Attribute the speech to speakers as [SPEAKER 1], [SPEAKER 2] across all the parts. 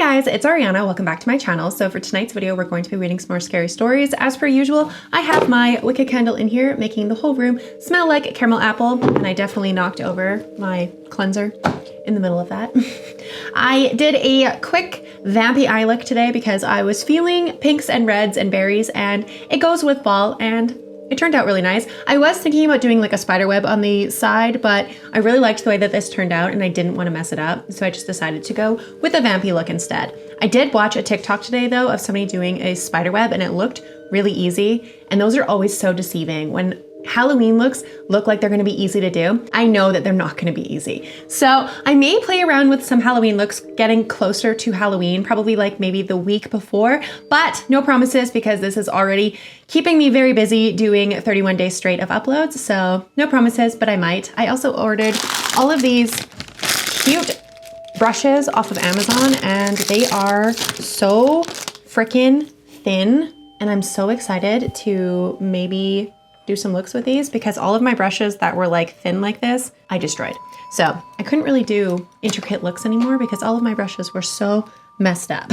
[SPEAKER 1] guys, it's Ariana. Welcome back to my channel. So for tonight's video, we're going to be reading some more scary stories. As per usual, I have my wicked candle in here, making the whole room smell like caramel apple, and I definitely knocked over my cleanser in the middle of that. I did a quick vampy eye look today because I was feeling pinks and reds and berries, and it goes with fall, and it turned out really nice. I was thinking about doing like a spider web on the side, but I really liked the way that this turned out and I didn't want to mess it up. So I just decided to go with a vampy look instead. I did watch a TikTok today though of somebody doing a spider web and it looked really easy. And those are always so deceiving. When Halloween looks look like they're going to be easy to do, I know that they're not going to be easy. So I may play around with some Halloween looks getting closer to Halloween, probably like maybe the week before, but no promises because this is already keeping me very busy doing 31 days straight of uploads. So no promises, but I might. I also ordered all of these cute brushes off of Amazon and they are so freaking thin. And I'm so excited to maybe do some looks with these because all of my brushes that were like thin like this, I destroyed. So I couldn't really do intricate looks anymore because all of my brushes were so messed up.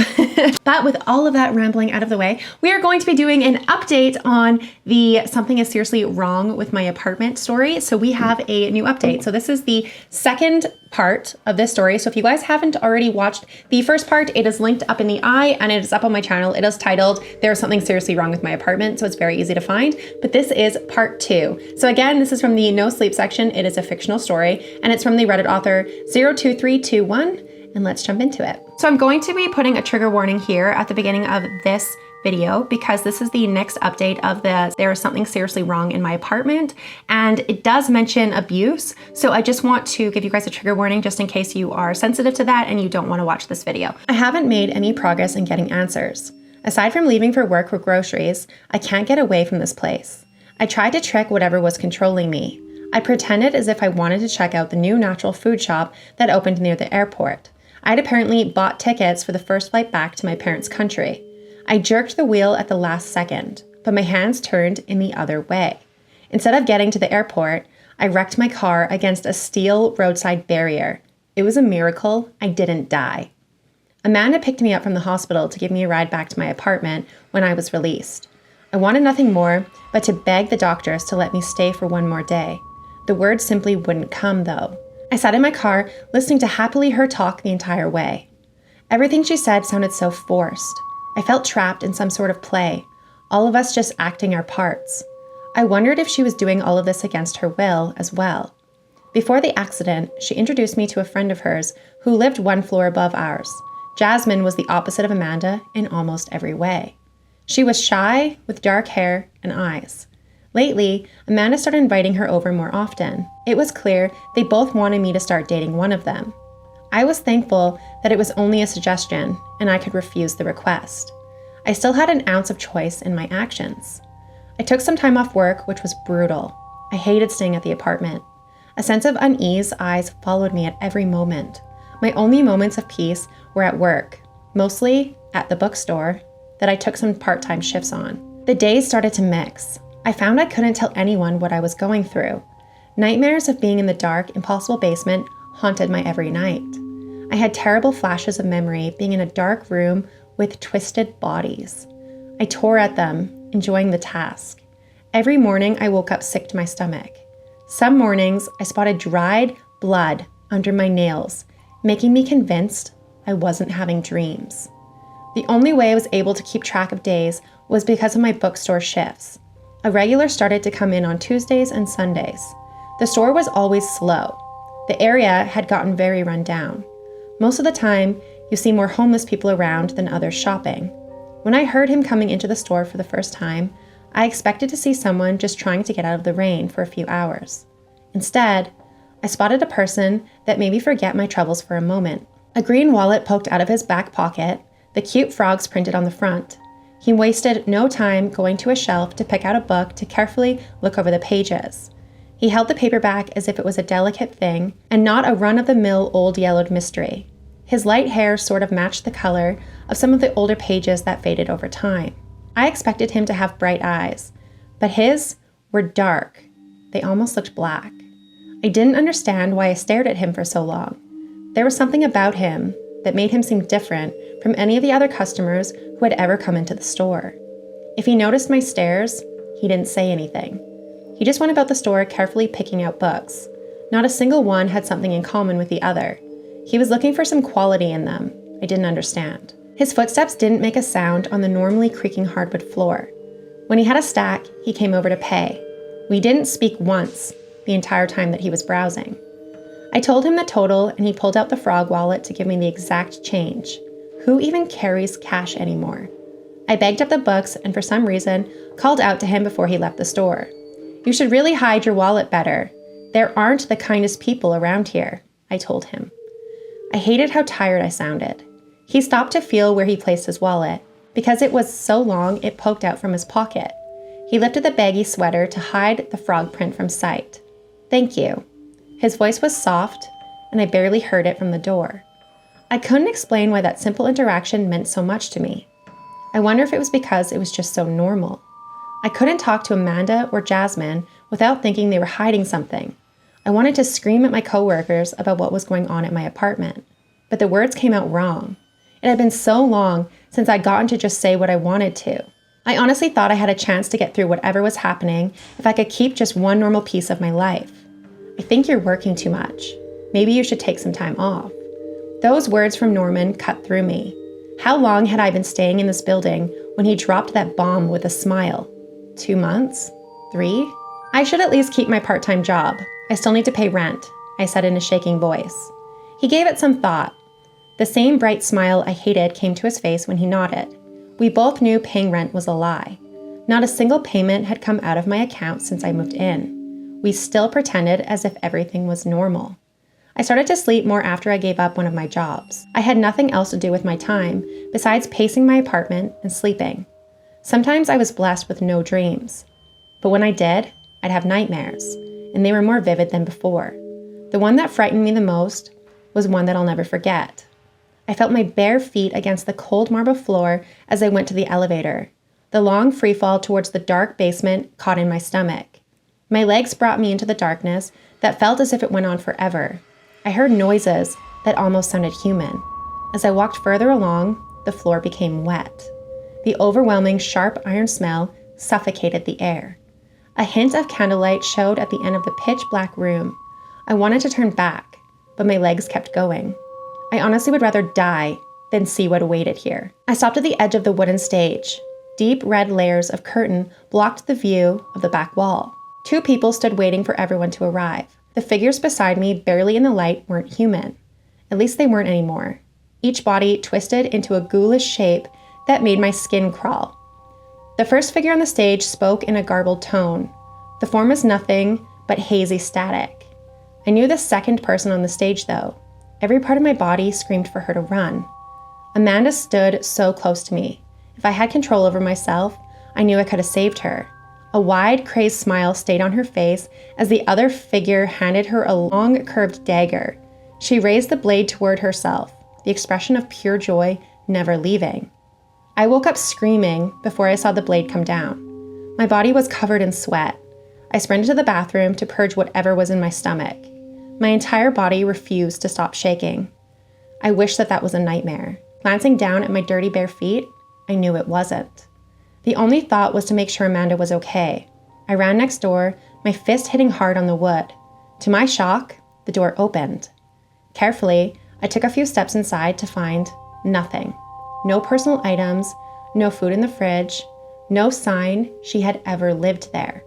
[SPEAKER 1] But with all of that rambling out of the way, we are going to be doing an update on the something is seriously wrong with my apartment story. So we have a new update. So this is the second part of this story. So if you guys haven't already watched the first part, it is linked up in the eye and it is up on my channel. It is titled, There's Something Seriously Wrong with My Apartment. So it's very easy to find, but this is part 2. So again, this is from the no sleep section. It is a fictional story and it's from the Reddit author 02321. And let's jump into it. So I'm going to be putting a trigger warning here at the beginning of this video because this is the next update of the There is Something Seriously Wrong in My Apartment, and it does mention abuse. So I just want to give you guys a trigger warning just in case you are sensitive to that and you don't want to watch this video. I haven't made any progress in getting answers. Aside from leaving for work or groceries, I can't get away from this place. I tried to trick whatever was controlling me. I pretended as if I wanted to check out the new natural food shop that opened near the airport. I'd apparently bought tickets for the first flight back to my parents' country. I jerked the wheel at the last second, but my hands turned in the other way. Instead of getting to the airport, I wrecked my car against a steel roadside barrier. It was a miracle I didn't die. Amanda picked me up from the hospital to give me a ride back to my apartment when I was released. I wanted nothing more but to beg the doctors to let me stay for one more day. The words simply wouldn't come, though. I sat in my car, listening to happily her talk the entire way. Everything she said sounded so forced. I felt trapped in some sort of play, all of us just acting our parts. I wondered if she was doing all of this against her will as well. Before the accident, she introduced me to a friend of hers who lived one floor above ours. Jasmine was the opposite of Amanda in almost every way. She was shy, with dark hair and eyes. Lately, Amanda started inviting her over more often. It was clear they both wanted me to start dating one of them. I was thankful that it was only a suggestion and I could refuse the request. I still had an ounce of choice in my actions. I took some time off work, which was brutal. I hated staying at the apartment. A sense of unease eyes followed me at every moment. My only moments of peace were at work, mostly at the bookstore that I took some part-time shifts on. The days started to mix. I found I couldn't tell anyone what I was going through. Nightmares of being in the dark, impossible basement haunted my every night. I had terrible flashes of memory being in a dark room with twisted bodies. I tore at them, enjoying the task. Every morning I woke up sick to my stomach. Some mornings I spotted dried blood under my nails, making me convinced I wasn't having dreams. The only way I was able to keep track of days was because of my bookstore shifts. A regular started to come in on Tuesdays and Sundays. The store was always slow. The area had gotten very run down. Most of the time, you see more homeless people around than others shopping. When I heard him coming into the store for the first time, I expected to see someone just trying to get out of the rain for a few hours. Instead, I spotted a person that made me forget my troubles for a moment. A green wallet poked out of his back pocket, the cute frogs printed on the front. He wasted no time going to a shelf to pick out a book to carefully look over the pages. He held the paperback as if it was a delicate thing and not a run-of-the-mill old yellowed mystery. His light hair sort of matched the color of some of the older pages that faded over time. I expected him to have bright eyes, but his were dark. They almost looked black. I didn't understand why I stared at him for so long. There was something about him, that made him seem different from any of the other customers who had ever come into the store. If he noticed my stares, he didn't say anything. He just went about the store carefully picking out books. Not a single one had something in common with the other. He was looking for some quality in them. I didn't understand. His footsteps didn't make a sound on the normally creaking hardwood floor. When he had a stack, he came over to pay. We didn't speak once the entire time that he was browsing. I told him the total, and he pulled out the frog wallet to give me the exact change. Who even carries cash anymore? I bagged up the books and for some reason called out to him before he left the store. "You should really hide your wallet better. There aren't the kindest people around here," I told him. I hated how tired I sounded. He stopped to feel where he placed his wallet. Because it was so long, it poked out from his pocket. He lifted the baggy sweater to hide the frog print from sight. "Thank you." His voice was soft, and I barely heard it from the door. I couldn't explain why that simple interaction meant so much to me. I wonder if it was because it was just so normal. I couldn't talk to Amanda or Jasmine without thinking they were hiding something. I wanted to scream at my coworkers about what was going on at my apartment, but the words came out wrong. It had been so long since I'd gotten to just say what I wanted to. I honestly thought I had a chance to get through whatever was happening if I could keep just one normal piece of my life. "I think you're working too much. Maybe you should take some time off." Those words from Norman cut through me. How long had I been staying in this building when he dropped that bomb with a smile? 2 months? 3? "I should at least keep my part-time job. I still need to pay rent," I said in a shaking voice. He gave it some thought. The same bright smile I hated came to his face when he nodded. We both knew paying rent was a lie. Not a single payment had come out of my account since I moved in. We still pretended as if everything was normal. I started to sleep more after I gave up one of my jobs. I had nothing else to do with my time besides pacing my apartment and sleeping. Sometimes I was blessed with no dreams. But when I did, I'd have nightmares, and they were more vivid than before. The one that frightened me the most was one that I'll never forget. I felt my bare feet against the cold marble floor as I went to the elevator. The long freefall towards the dark basement caught in my stomach. My legs brought me into the darkness that felt as if it went on forever. I heard noises that almost sounded human. As I walked further along, the floor became wet. The overwhelming sharp iron smell suffocated the air. A hint of candlelight showed at the end of the pitch-black room. I wanted to turn back, but my legs kept going. I honestly would rather die than see what awaited here. I stopped at the edge of the wooden stage. Deep red layers of curtain blocked the view of the back wall. 2 people stood waiting for everyone to arrive. The figures beside me, barely in the light, weren't human. At least they weren't anymore. Each body twisted into a ghoulish shape that made my skin crawl. The first figure on the stage spoke in a garbled tone. The form was nothing but hazy static. I knew the second person on the stage, though. Every part of my body screamed for her to run. Amanda stood so close to me. If I had control over myself, I knew I could have saved her. A wide, crazed smile stayed on her face as the other figure handed her a long, curved dagger. She raised the blade toward herself, the expression of pure joy never leaving. I woke up screaming before I saw the blade come down. My body was covered in sweat. I sprinted to the bathroom to purge whatever was in my stomach. My entire body refused to stop shaking. I wished that was a nightmare. Glancing down at my dirty bare feet, I knew it wasn't. The only thought was to make sure Amanda was okay. I ran next door, my fist hitting hard on the wood. To my shock, the door opened. Carefully, I took a few steps inside to find nothing. No personal items, no food in the fridge, no sign she had ever lived there.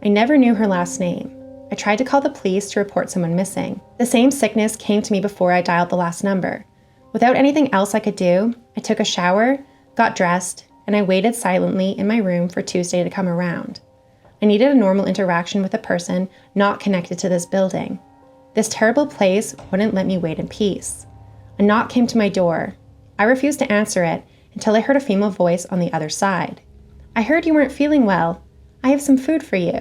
[SPEAKER 1] I never knew her last name. I tried to call the police to report someone missing. The same sickness came to me before I dialed the last number. Without anything else I could do, I took a shower, got dressed, and I waited silently in my room for Tuesday to come around. I needed a normal interaction with a person not connected to this building. This terrible place wouldn't let me wait in peace. A knock came to my door. I refused to answer it until I heard a female voice on the other side. "I heard you weren't feeling well. I have some food for you."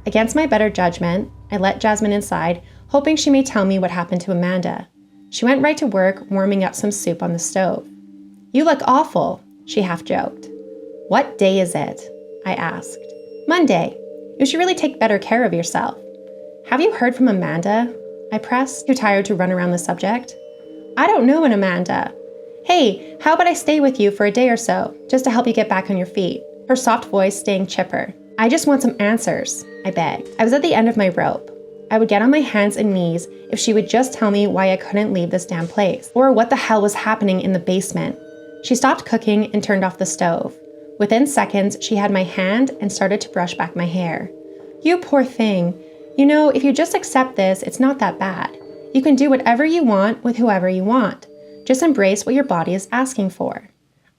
[SPEAKER 1] Against my better judgment, I let Jasmine inside, hoping she may tell me what happened to Amanda. She went right to work, warming up some soup on the stove. "You look awful," she half joked. "What day is it?" I asked. "Monday. You should really take better care of yourself." "Have you heard from Amanda?" I pressed, too tired to run around the subject. I don't know an Amanda. Hey, how about I stay with you for a day or so, just to help you get back on your feet? Her soft voice staying chipper. I just want some answers, I begged. I was at the end of my rope. I would get on my hands and knees if she would just tell me why I couldn't leave this damn place, or what the hell was happening in the basement. She stopped cooking and turned off the stove. Within seconds, she had my hand and started to brush back my hair. You poor thing. You know, if you just accept this, it's not that bad. You can do whatever you want with whoever you want. Just embrace what your body is asking for.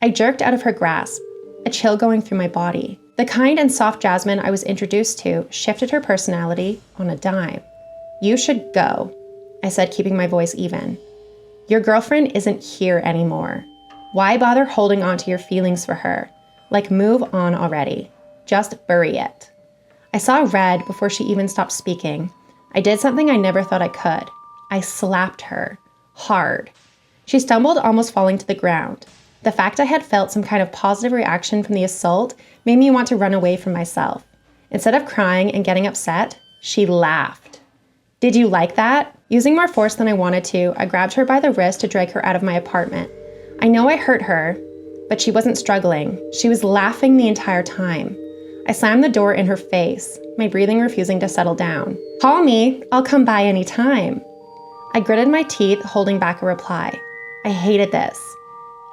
[SPEAKER 1] I jerked out of her grasp, a chill going through my body. The kind and soft Jasmine I was introduced to shifted her personality on a dime. You should go, I said, keeping my voice even. Your girlfriend isn't here anymore. Why bother holding on to your feelings for her? Like, move on already. Just bury it. I saw red before she even stopped speaking. I did something I never thought I could. I slapped her. Hard. She stumbled, almost falling to the ground. The fact I had felt some kind of positive reaction from the assault made me want to run away from myself. Instead of crying and getting upset, she laughed. Did you like that? Using more force than I wanted to, I grabbed her by the wrist to drag her out of my apartment. I know I hurt her, but she wasn't struggling. She was laughing the entire time. I slammed the door in her face, my breathing refusing to settle down. Call me, I'll come by any time. I gritted my teeth, holding back a reply. I hated this.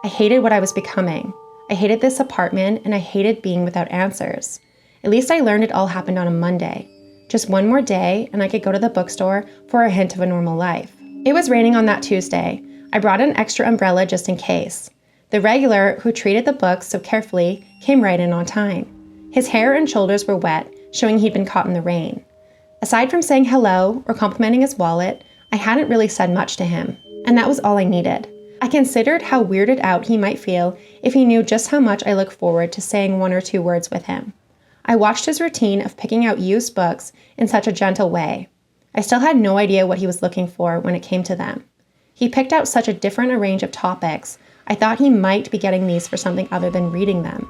[SPEAKER 1] I hated what I was becoming. I hated this apartment, and I hated being without answers. At least I learned it all happened on a Monday. Just one more day, and I could go to the bookstore for a hint of a normal life. It was raining on that Tuesday. I brought an extra umbrella just in case. The regular, who treated the books so carefully, came right in on time. His hair and shoulders were wet, showing he'd been caught in the rain. Aside from saying hello or complimenting his wallet, I hadn't really said much to him, and that was all I needed. I considered how weirded out he might feel if he knew just how much I look forward to saying one or two words with him. I watched his routine of picking out used books in such a gentle way. I still had no idea what he was looking for when it came to them. He picked out such a different a range of topics, I thought he might be getting these for something other than reading them.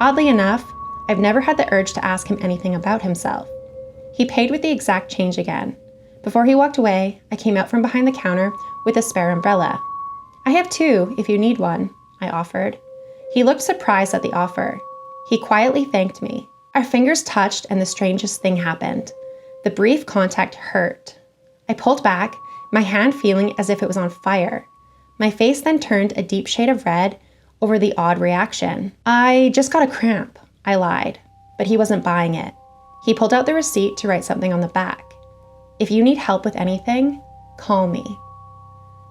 [SPEAKER 1] Oddly enough, I've never had the urge to ask him anything about himself. He paid with the exact change again. Before he walked away, I came out from behind the counter with a spare umbrella. I have two, if you need one, I offered. He looked surprised at the offer. He quietly thanked me. Our fingers touched and the strangest thing happened. The brief contact hurt. I pulled back, my hand feeling as if it was on fire. My face then turned a deep shade of red over the odd reaction. I just got a cramp, I lied, but he wasn't buying it. He pulled out the receipt to write something on the back. If you need help with anything, call me.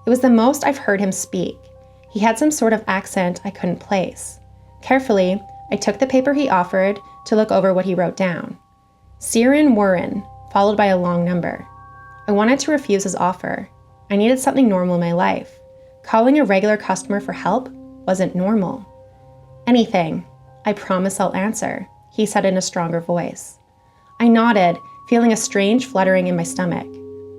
[SPEAKER 1] It was the most I've heard him speak. He had some sort of accent I couldn't place. Carefully, I took the paper he offered to look over what he wrote down. Ciaran Warren, followed by a long number. I wanted to refuse his offer. I needed something normal in my life. Calling a regular customer for help wasn't normal. Anything. I promise I'll answer, he said in a stronger voice. I nodded, feeling a strange fluttering in my stomach.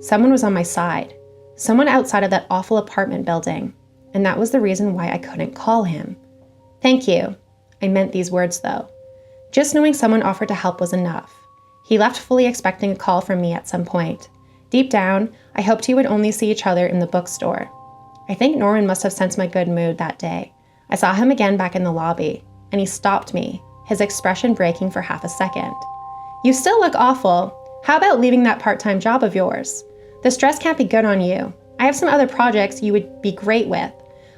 [SPEAKER 1] Someone was on my side. Someone outside of that awful apartment building, and that was the reason why I couldn't call him. Thank you. I meant these words, though. Just knowing someone offered to help was enough. He left fully expecting a call from me at some point. Deep down, I hoped he would only see each other in the bookstore. I think Norman must have sensed my good mood that day. I saw him again back in the lobby, and he stopped me, his expression breaking for half a second. You still look awful. How about leaving that part-time job of yours? The stress can't be good on you. I have some other projects you would be great with.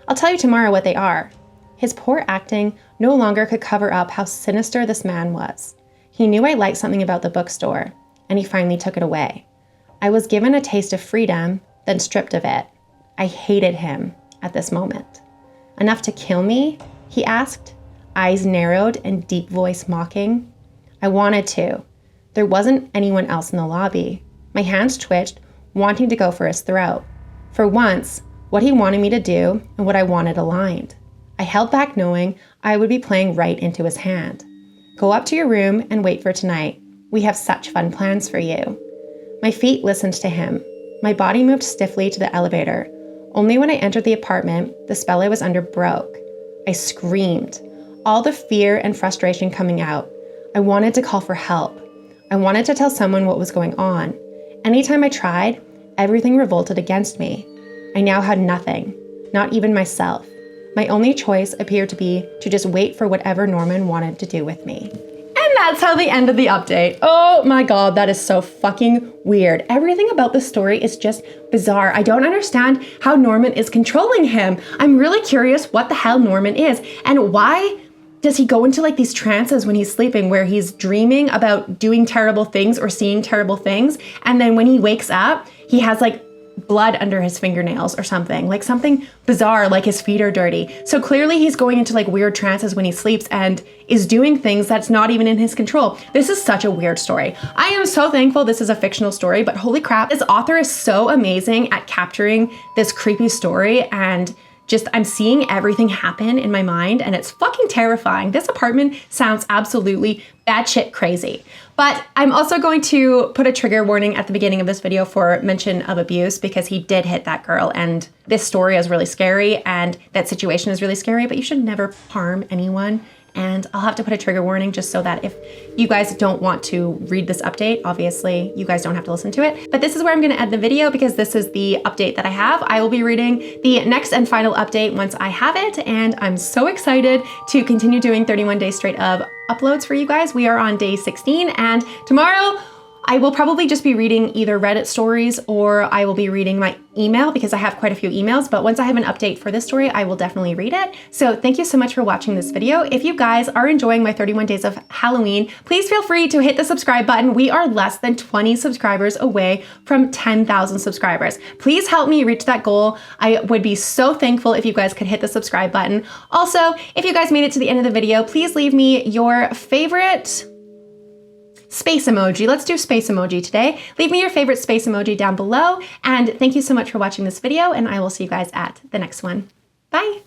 [SPEAKER 1] I'll tell you tomorrow what they are. His poor acting no longer could cover up how sinister this man was. He knew I liked something about the bookstore, and he finally took it away. I was given a taste of freedom, then stripped of it. I hated him at this moment. Enough to kill me? He asked, eyes narrowed and deep voice mocking. I wanted to. There wasn't anyone else in the lobby. My hands twitched, wanting to go for his throat. For once, what he wanted me to do and what I wanted aligned. I held back knowing I would be playing right into his hand. Go up to your room and wait for tonight. We have such fun plans for you. My feet listened to him. My body moved stiffly to the elevator. Only when I entered the apartment, the spell I was under broke. I screamed, all the fear and frustration coming out. I wanted to call for help. I wanted to tell someone what was going on. Anytime I tried, everything revolted against me. I now had nothing, not even myself. My only choice appeared to be to just wait for whatever Norman wanted to do with me. And that's how the end of the update. Oh my God, that is so fucking weird. Everything about this story is just bizarre. I don't understand how Norman is controlling him. I'm really curious what the hell Norman is and why does he go into like these trances when he's sleeping where he's dreaming about doing terrible things or seeing terrible things. And then when he wakes up, he has like blood under his fingernails or something, like something bizarre, like his feet are dirty. So clearly he's going into like weird trances when he sleeps and is doing things that's not even in his control. This is such a weird story. I am so thankful this is a fictional story, but holy crap, this author is so amazing at capturing this creepy story, and just I'm seeing everything happen in my mind and it's fucking terrifying. This apartment sounds absolutely batshit crazy. But I'm also going to put a trigger warning at the beginning of this video for mention of abuse because he did hit that girl, and this story is really scary and that situation is really scary, but you should never harm anyone. And I'll have to put a trigger warning just so that if you guys don't want to read this update, obviously you guys don't have to listen to it. But this is where I'm gonna end the video because this is the update that I have. I will be reading the next and final update once I have it, and I'm so excited to continue doing 31 days straight of uploads for you guys. We are on day 16, and tomorrow I will probably just be reading either Reddit stories or I will be reading my email because I have quite a few emails, but once I have an update for this story, I will definitely read it. So thank you so much for watching this video. If you guys are enjoying my 31 days of Halloween, please feel free to hit the subscribe button. We are less than 20 subscribers away from 10,000 subscribers. Please help me reach that goal. I would be so thankful if you guys could hit the subscribe button. Also, if you guys made it to the end of the video, please leave me your favorite space emoji. Let's do space emoji today. Leave me your favorite space emoji down below. And thank you so much for watching this video, and I will see you guys at the next one. Bye.